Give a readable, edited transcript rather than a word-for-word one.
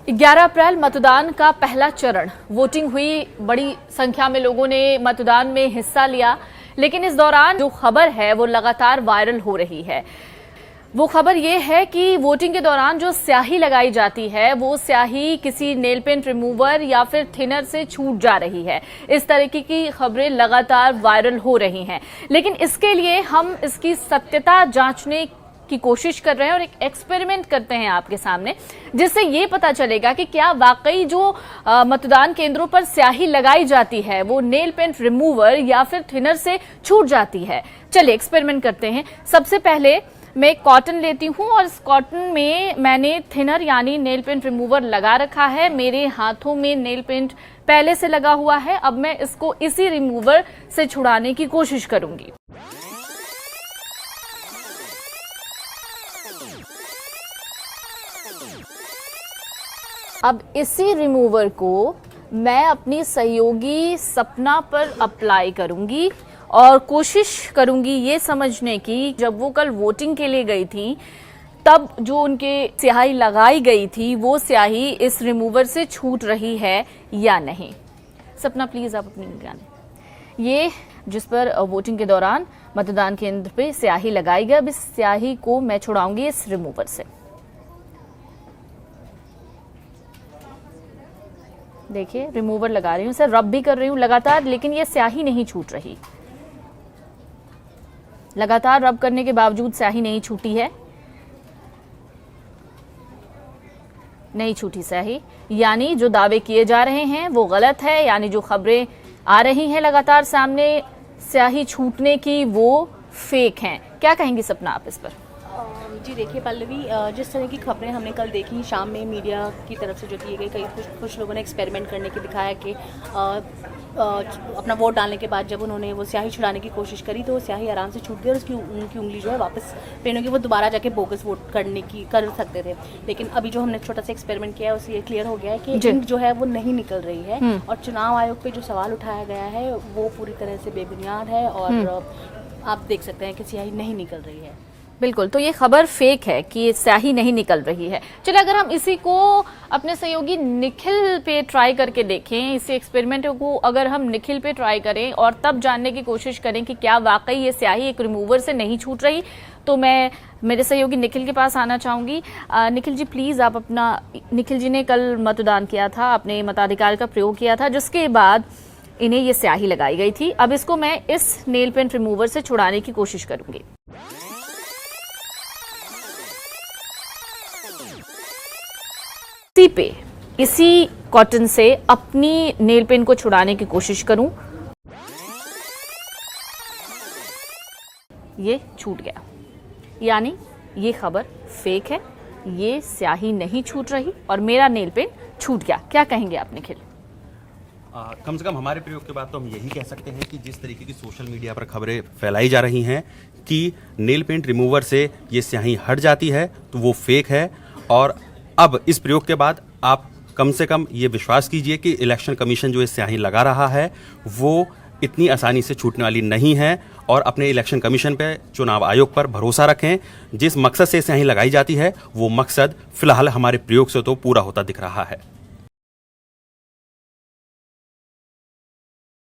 11 अप्रैल मतदान का पहला चरण वोटिंग हुई। बड़ी संख्या में लोगों ने मतदान में हिस्सा लिया, लेकिन इस दौरान जो खबर है वो लगातार वायरल हो रही है। वो खबर ये है कि वोटिंग के दौरान जो स्याही लगाई जाती है वो स्याही किसी नेल पेंट रिमूवर या फिर थिनर से छूट जा रही है। इस तरीके की खबरें लगातार वायरल हो रही हैं, लेकिन इसके लिए हम इसकी सत्यता जांचने की कोशिश कर रहे हैं और एक एक्सपेरिमेंट करते हैं आपके सामने, जिससे ये पता चलेगा कि क्या वाकई जो मतदान केंद्रों पर स्याही लगाई जाती है वो नेल पेंट रिमूवर या फिर थिनर से छूट जाती है। चलिए एक्सपेरिमेंट करते हैं। सबसे पहले मैं कॉटन लेती हूं और इस कॉटन में मैंने थिनर यानी नेल पेंट रिमूवर लगा रखा है। मेरे हाथों में नेल पेंट पहले से लगा हुआ है। अब मैं इसको इसी रिमूवर से छुड़ाने की कोशिश करूंगी। अब इसी रिमूवर को मैं अपनी सहयोगी सपना पर अप्लाई करूंगी और कोशिश करूंगी ये समझने की, जब वो कल वोटिंग के लिए गई थी तब जो उनके स्याही लगाई गई थी वो स्याही इस रिमूवर से छूट रही है या नहीं। सपना प्लीज आप अपनी निगरानी, ये जिस पर वोटिंग के दौरान मतदान केंद्र पे स्याही लगाई गई, अब इस स्याही को मैं छुड़ाऊंगी इस रिमूवर से। देखिए रिमूवर लगा रही हूं, इसे रब भी कर रही हूं लगातार, लेकिन ये स्याही नहीं छूट रही। लगातार रब करने के बावजूद स्याही नहीं छूटी है, नहीं छूटी स्याही। यानी जो दावे किए जा रहे हैं वो गलत है, यानी जो खबरें आ रही हैं लगातार सामने स्याही छूटने की वो फेक हैं। क्या कहेंगी सपना आप इस पर? जी देखिए पल्लवी, जिस तरह की खबरें हमने कल देखी शाम में मीडिया की तरफ से जो दिए गए, कई कुछ लोगों ने एक्सपेरिमेंट करने के दिखाया कि अपना वोट डालने के बाद जब उन्होंने वो स्याही छुड़ाने की कोशिश करी तो वो स्याही आराम से छूट गई और उनकी उंगली जो है वापस पेन होगी, वो दोबारा जाके बोगस वोट कर सकते थे। लेकिन अभी जो हमने छोटा सा एक्सपेरिमेंट किया है उससे ये क्लियर हो गया है कि इंक जो है वो नहीं निकल रही है और चुनाव आयोग पे जो सवाल उठाया गया है वो पूरी तरह से बेबुनियाद है और आप देख सकते हैं कि स्याही नहीं निकल रही है। बिल्कुल, तो ये खबर फेक है कि स्याही नहीं निकल रही है। चलिए अगर हम इसी को अपने सहयोगी निखिल पे ट्राई करके देखें, इसी एक्सपेरिमेंट को अगर हम निखिल पे ट्राई करें और तब जानने की कोशिश करें कि क्या वाकई ये स्याही एक रिमूवर से नहीं छूट रही, तो मैं मेरे सहयोगी निखिल के पास आना चाहूंगी। निखिल जी प्लीज आप अपना, निखिल जी ने कल मतदान किया था, अपने मताधिकार का प्रयोग किया था, जिसके बाद इन्हें ये स्याही लगाई गई थी। अब इसको मैं इस नेल पेंट रिमूवर से छुड़ाने की कोशिश करूंगी। इसी पे, इसी कॉटन से अपनी नेल पेन को छुड़ाने की कोशिश करूं। ये छूट गया, यानी ये खबर फेक है, ये स्याही नहीं छूट रही और मेरा नेल पेन छूट गया। क्या कहेंगे आप निखिल? कम से कम हमारे प्रयोग के बाद तो हम यही कह सकते हैं कि जिस तरीके की सोशल मीडिया पर खबरें फैलाई जा रही हैं कि नेल पेंट रिमूवर से ये स्याही हट जाती है, तो वो फेक है। और अब इस प्रयोग के बाद आप कम से कम ये विश्वास कीजिए कि इलेक्शन कमीशन जो ये स्याही लगा रहा है वो इतनी आसानी से छूटने वाली नहीं है और अपने इलेक्शन कमीशन पे, चुनाव आयोग पर भरोसा रखें। जिस मकसद से स्याही लगाई जाती है वो मकसद फिलहाल हमारे प्रयोग से तो पूरा होता दिख रहा है।